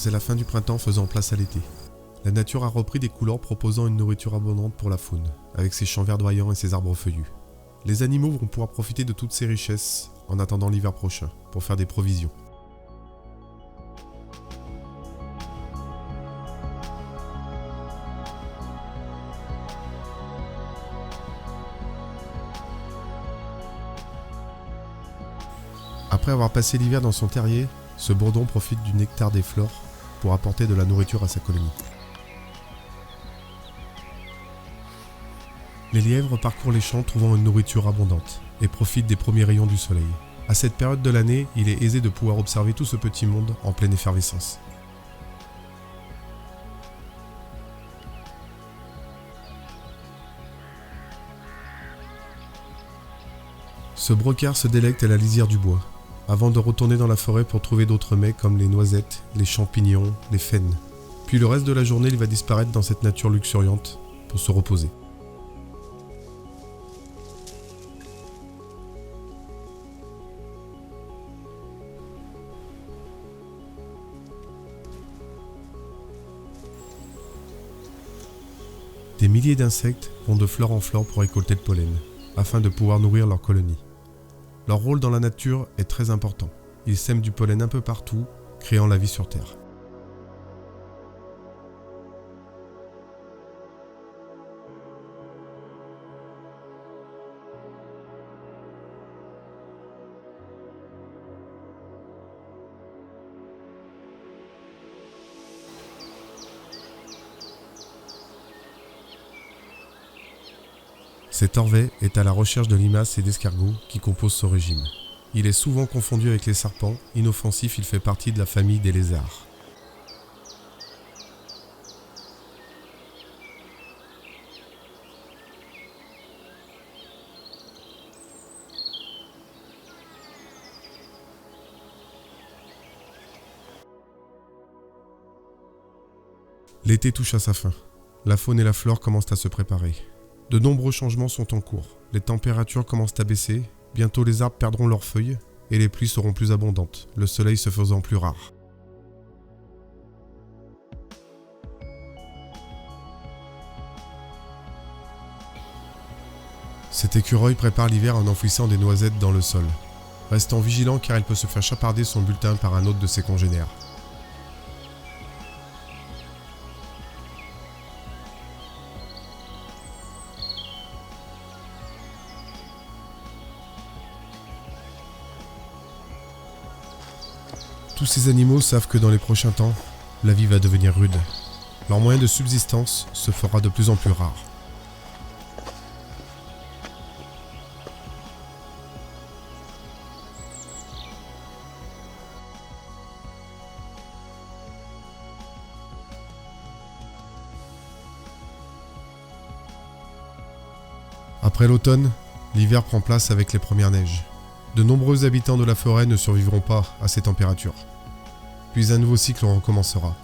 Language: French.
C'est la fin du printemps faisant place à l'été. La nature a repris des couleurs proposant une nourriture abondante pour la faune, avec ses champs verdoyants et ses arbres feuillus. Les animaux vont pouvoir profiter de toutes ces richesses en attendant l'hiver prochain, pour faire des provisions. Après avoir passé l'hiver dans son terrier, ce bourdon profite du nectar des fleurs pour apporter de la nourriture à sa colonie. Les lièvres parcourent les champs trouvant une nourriture abondante et profitent des premiers rayons du soleil. À cette période de l'année, il est aisé de pouvoir observer tout ce petit monde en pleine effervescence. Ce brocard se délecte à la lisière du bois, avant de retourner dans la forêt pour trouver d'autres mets comme les noisettes, les champignons, les faines. Puis le reste de la journée, il va disparaître dans cette nature luxuriante pour se reposer. Des milliers d'insectes vont de fleur en fleur pour récolter le pollen, afin de pouvoir nourrir leur colonie. Leur rôle dans la nature est très important. Ils sèment du pollen un peu partout, créant la vie sur Terre. Cet orvet est à la recherche de limaces et d'escargots qui composent ce régime. Il est souvent confondu avec les serpents, inoffensif, il fait partie de la famille des lézards. L'été touche à sa fin. La faune et la flore commencent à se préparer. De nombreux changements sont en cours. Les températures commencent à baisser, bientôt les arbres perdront leurs feuilles et les pluies seront plus abondantes, le soleil se faisant plus rare. Cet écureuil prépare l'hiver en enfouissant des noisettes dans le sol, restant vigilant car il peut se faire chaparder son bulletin par un autre de ses congénères. Tous ces animaux savent que dans les prochains temps, la vie va devenir rude. Leur moyen de subsistance se fera de plus en plus rare. Après l'automne, l'hiver prend place avec les premières neiges. De nombreux habitants de la forêt ne survivront pas à ces températures. Puis un nouveau cycle recommencera.